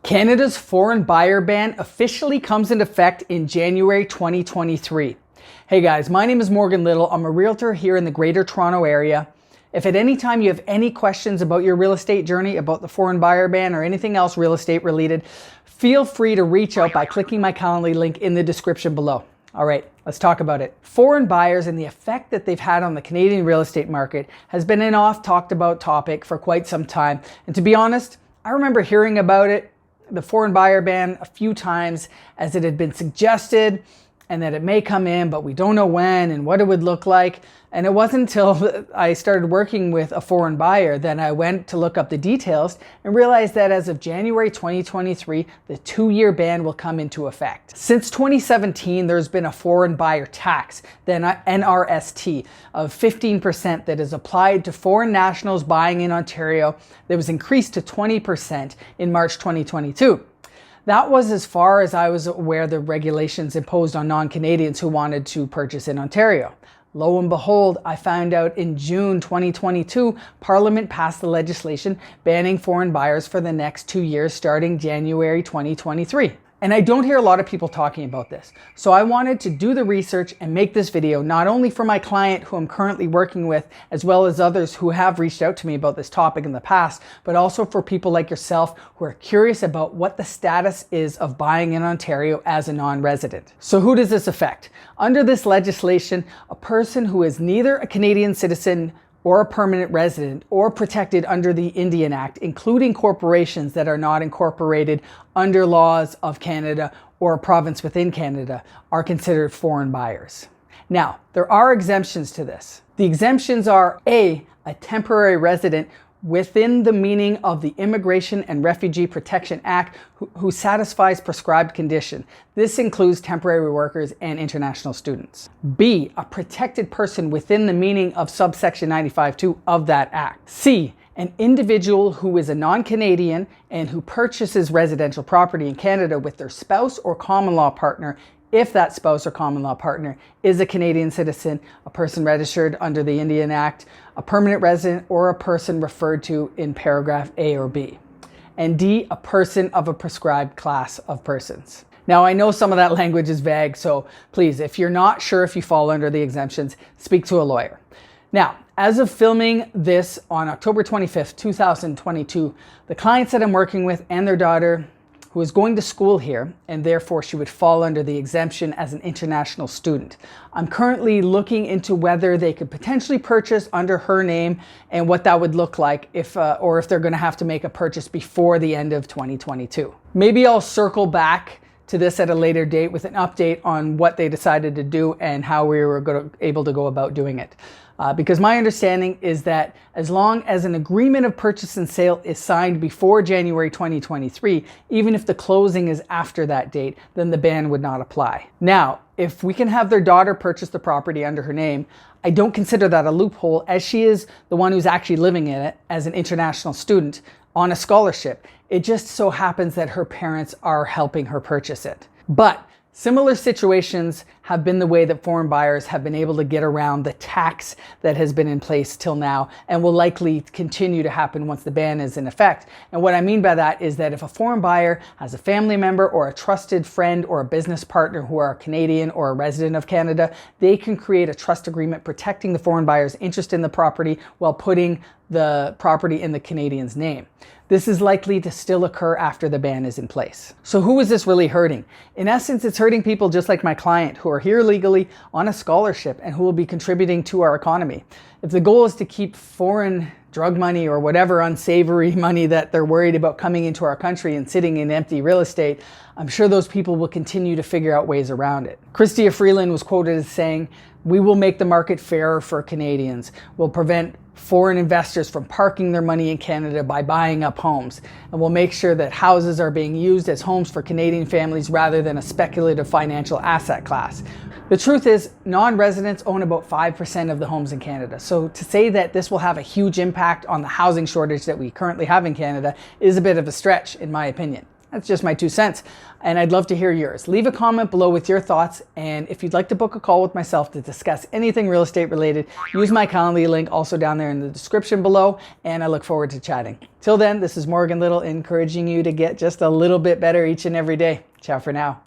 Canada's foreign buyer ban officially comes into effect in January 2023. Hey guys, my name is Morgan Little. I'm a realtor here in the Greater Toronto area. If at any time you have any questions about your real estate journey, about the foreign buyer ban or anything else real estate related, feel free to reach out by clicking my Calendly link in the description below. All right, let's talk about it. Foreign buyers and the effect that they've had on the Canadian real estate market has been an oft talked about topic for quite some time. And to be honest, I remember hearing about it, the foreign buyer ban, a few times as it had been suggested and that it may come in, but we don't know when and what it would look like. And it wasn't until I started working with a foreign buyer that I went to look up the details and realized that as of January 2023, the 2-year ban will come into effect. Since 2017, there's been a foreign buyer tax, the NRST, of 15% that is applied to foreign nationals buying in Ontario that was increased to 20% in March 2022. That was as far as I was aware the regulations imposed on non-Canadians who wanted to purchase in Ontario. Lo and behold, I found out in June 2022, Parliament passed the legislation banning foreign buyers for the next 2 years starting January 2023. And I don't hear a lot of people talking about this. So I wanted to do the research and make this video not only for my client who I'm currently working with, as well as others who have reached out to me about this topic in the past, but also for people like yourself who are curious about what the status is of buying in Ontario as a non-resident. So who does this affect? Under this legislation, a person who is neither a Canadian citizen or a permanent resident or protected under the Indian Act, including corporations that are not incorporated under laws of Canada or a province within Canada, are considered foreign buyers. Now, there are exemptions to this. The exemptions are a temporary resident within the meaning of the Immigration and Refugee Protection Act who satisfies prescribed condition. This includes temporary workers and international students. B, a protected person within the meaning of subsection 95(2) of that act. C, an individual who is a non-Canadian and who purchases residential property in Canada with their spouse or common law partner if that spouse or common law partner is a Canadian citizen, a person registered under the Indian Act, a permanent resident, or a person referred to in paragraph A or B. And D, a person of a prescribed class of persons. Now, I know some of that language is vague, so please, if you're not sure if you fall under the exemptions, speak to a lawyer. Now, as of filming this on October 25th, 2022, the clients that I'm working with and their daughter, who is going to school here, and therefore she would fall under the exemption as an international student. I'm currently looking into whether they could potentially purchase under her name and what that would look like if they're going to have to make a purchase before the end of 2022. Maybe I'll circle back to this at a later date with an update on what they decided to do and how we were able to go about doing it. Because my understanding is that as long as an agreement of purchase and sale is signed before January 2023, even if the closing is after that date, then the ban would not apply. Now, if we can have their daughter purchase the property under her name, I don't consider that a loophole, as she is the one who's actually living in it as an international student on a scholarship. It just so happens that her parents are helping her purchase it. But similar situations have been the way that foreign buyers have been able to get around the tax that has been in place till now and will likely continue to happen once the ban is in effect. And what I mean by that is that if a foreign buyer has a family member or a trusted friend or a business partner who are Canadian or a resident of Canada, they can create a trust agreement protecting the foreign buyer's interest in the property while putting the property in the Canadian's name. This is likely to still occur after the ban is in place. So who is this really hurting? In essence, it's hurting people just like my client who are here legally on a scholarship and who will be contributing to our economy. If the goal is to keep foreign drug money or whatever unsavory money that they're worried about coming into our country and sitting in empty real estate, I'm sure those people will continue to figure out ways around it. Christia Freeland was quoted as saying, "We will make the market fairer for Canadians. We'll prevent foreign investors from parking their money in Canada by buying up homes. And we'll make sure that houses are being used as homes for Canadian families rather than a speculative financial asset class." The truth is, non-residents own about 5% of the homes in Canada. So to say that this will have a huge impact on the housing shortage that we currently have in Canada is a bit of a stretch, in my opinion. That's just my 2 cents, and I'd love to hear yours. Leave a comment below with your thoughts, and if you'd like to book a call with myself to discuss anything real estate related, use my Calendly link also down there in the description below, and I look forward to chatting. Till then, this is Morgan Little encouraging you to get just a little bit better each and every day. Ciao for now.